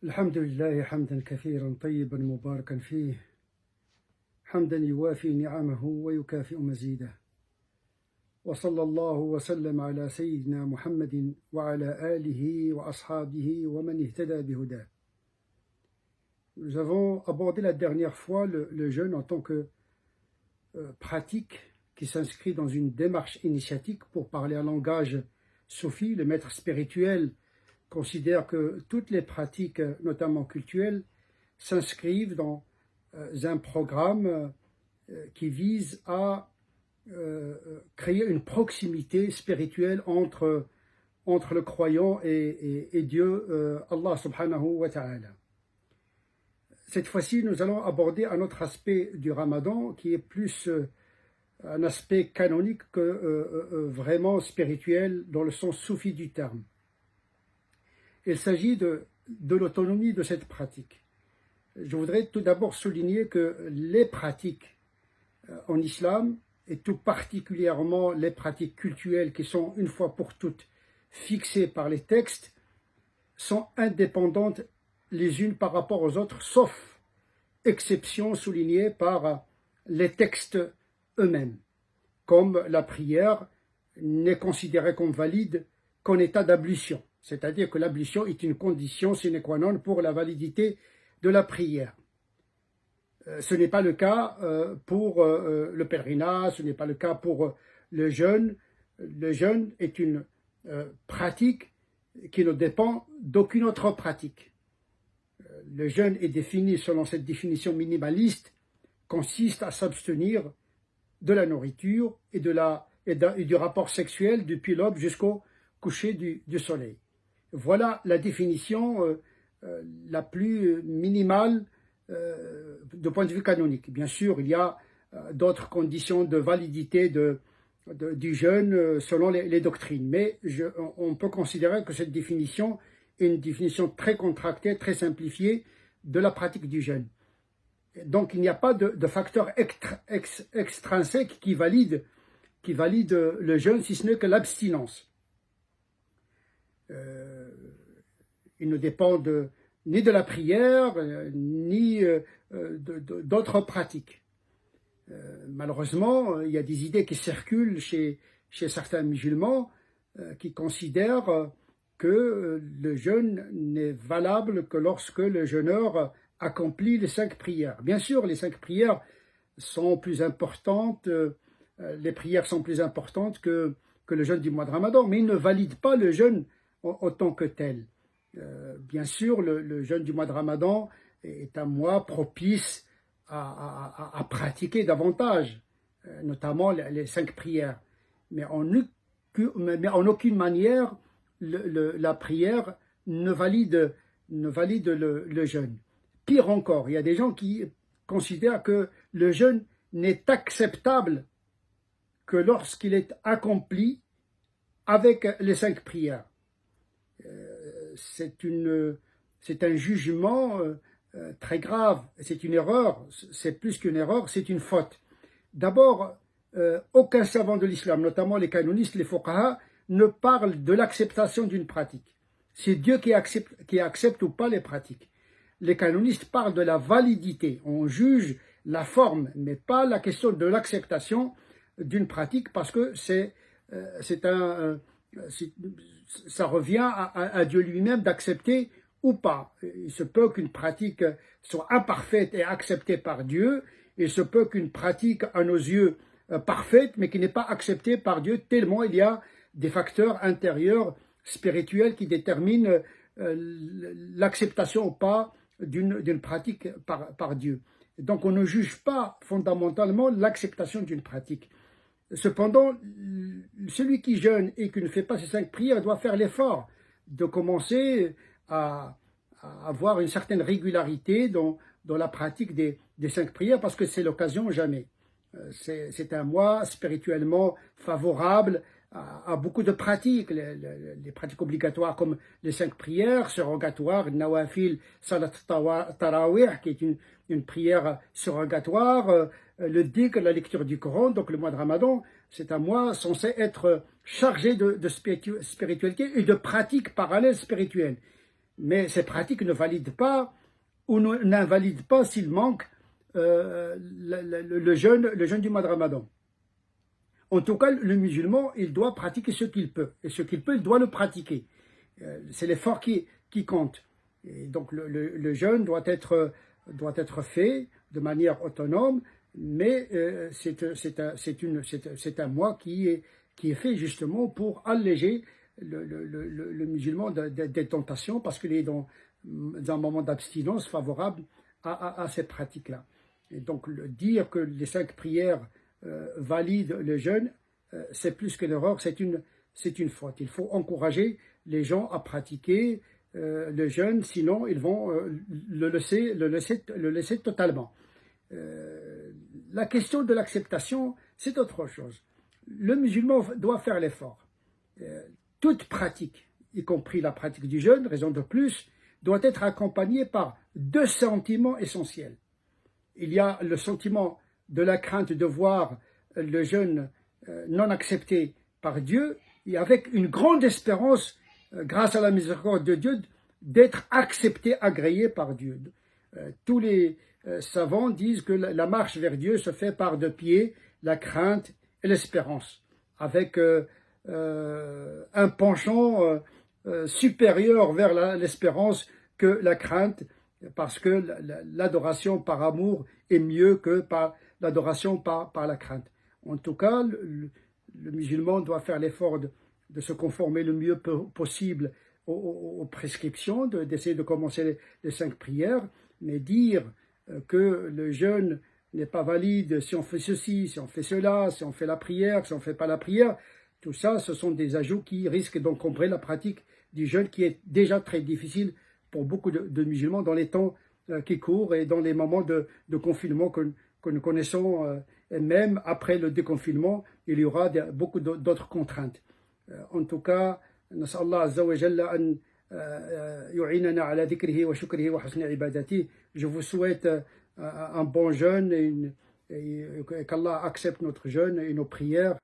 الحمد لله حمدا كثيرا طيبا مباركا فيه حمدا يوافي نعمه ويكافئ مزيده وصلى الله وسلم على سيدنا محمد وعلى آله وأصحابه ومن اهتدى بهداه. Nous avons abordé la dernière fois le jeûne en tant que pratique qui s'inscrit dans une démarche initiatique. Pour parler un langage soufi, le maître spirituel considère que toutes les pratiques, notamment cultuelles, s'inscrivent dans un programme qui vise à créer une proximité spirituelle entre le croyant et Dieu, Allah subhanahu wa ta'ala. Cette fois-ci, nous allons aborder un autre aspect du Ramadan qui est plus un aspect canonique que vraiment spirituel dans le sens soufi du terme. Il s'agit de l'autonomie de cette pratique. Je voudrais tout d'abord souligner que les pratiques en islam, et tout particulièrement les pratiques cultuelles qui sont une fois pour toutes fixées par les textes, sont indépendantes les unes par rapport aux autres, sauf exception soulignée par les textes eux-mêmes, comme la prière n'est considérée comme valide qu'en état d'ablution, c'est-à-dire que l'ablution est une condition sine qua non pour la validité de la prière. Ce n'est pas le cas pour le pèlerinage, ce n'est pas le cas pour le jeûne. Le jeûne est une pratique qui ne dépend d'aucune autre pratique. Le jeûne est défini selon cette définition minimaliste, consiste à s'abstenir de la nourriture et du rapport sexuel depuis l'aube jusqu'au coucher du soleil. Voilà la définition la plus minimale de point de vue canonique. Bien sûr, il y a d'autres conditions de validité du jeûne selon les doctrines, mais on peut considérer que cette définition est une définition très contractée, très simplifiée de la pratique du jeûne. Donc il n'y a pas de facteur extrinsèque qui valide le jeûne, si ce n'est que l'abstinence. Il ne dépend ni de la prière, ni d'autres pratiques. Malheureusement, il y a des idées qui circulent chez certains musulmans qui considèrent que le jeûne n'est valable que lorsque le jeûneur accomplit les 5 prières. Bien sûr, les 5 prières sont plus importantes, les prières sont plus importantes que le jeûne du mois de Ramadan, mais ils ne valident pas le jeûne en tant que tel. Bien sûr, le jeûne du mois de Ramadan est un mois propice à pratiquer davantage, notamment les 5 prières. Mais en aucune manière, la prière ne valide le jeûne. Pire encore, il y a des gens qui considèrent que le jeûne n'est acceptable que lorsqu'il est accompli avec les 5 prières. C'est un jugement très grave, c'est une erreur, c'est plus qu'une erreur, c'est une faute. D'abord, aucun savant de l'islam, notamment les canonistes, les fuqaha, ne parle de l'acceptation d'une pratique. C'est Dieu qui accepte ou pas les pratiques. Les canonistes parlent de la validité. On juge la forme, mais pas la question de l'acceptation d'une pratique, parce que ça revient à Dieu lui-même d'accepter ou pas. Il se peut qu'une pratique soit imparfaite et acceptée par Dieu. Il se peut qu'une pratique, à nos yeux, parfaite, mais qui n'est pas acceptée par Dieu, tellement il y a des facteurs intérieurs spirituels qui déterminent l'acceptation ou pas d'une pratique par Dieu. Donc on ne juge pas fondamentalement l'acceptation d'une pratique. Cependant, celui qui jeûne et qui ne fait pas ces 5 prières doit faire l'effort de commencer à avoir une certaine régularité dans la pratique des 5 prières, parce que c'est l'occasion jamais. C'est un mois spirituellement favorable à beaucoup de pratiques, les pratiques obligatoires comme les 5 prières, surrogatoires, nawafil, salat tarawih, qui est une prière surrogatoire, le dhikr, la lecture du Coran. Donc le mois de Ramadan, c'est un mois censé être chargé de spiritualité et de pratiques parallèles spirituelles. mais ces pratiques ne valident pas ou n'invalident pas s'il manque le jeûne du mois de Ramadan. En tout cas, le musulman, il doit pratiquer ce qu'il peut. Et ce qu'il peut, il doit le pratiquer. C'est l'effort qui compte. Et donc le jeûne doit être fait de manière autonome, mais c'est un mois qui est fait justement pour alléger le musulman des tentations, parce qu'il est dans un moment d'abstinence favorable à ces pratiques-là. Et donc dire que les 5 prières valident le jeûne, c'est plus qu'une erreur, c'est une faute. Il faut encourager les gens à pratiquer le jeûne, sinon ils vont le laisser totalement. La question de l'acceptation, c'est autre chose. Le musulman doit faire l'effort. Toute pratique, y compris la pratique du jeûne, raison de plus, doit être accompagnée par 2 sentiments essentiels. Il y a le sentiment de la crainte de voir le jeûne non accepté par Dieu, et avec une grande espérance, grâce à la miséricorde de Dieu, d'être accepté, agréé par Dieu. Tous les savants disent que la marche vers Dieu se fait par 2 pieds, la crainte et l'espérance, avec un penchant supérieur vers l'espérance que la crainte, parce que l'adoration par amour est mieux que par l'adoration par la crainte. En tout cas, le musulman doit faire l'effort de se conformer le mieux possible aux prescriptions, d'essayer de commencer les 5 prières, mais dire que le jeûne n'est pas valide si on fait ceci, si on fait cela, si on fait la prière, si on ne fait pas la prière, tout ça, ce sont des ajouts qui risquent d'encombrer la pratique du jeûne, qui est déjà très difficile pour beaucoup de musulmans dans les temps qui courent et dans les moments de confinement que nous connaissons. Et même après le déconfinement, il y aura beaucoup d'autres contraintes. En tout cas, نسأل الله عز وجل أن يعيننا على ذكره وشكره وحسن عبادته. Je vous souhaite un bon jeûne et qu'Allah accepte notre jeûne et nos prières.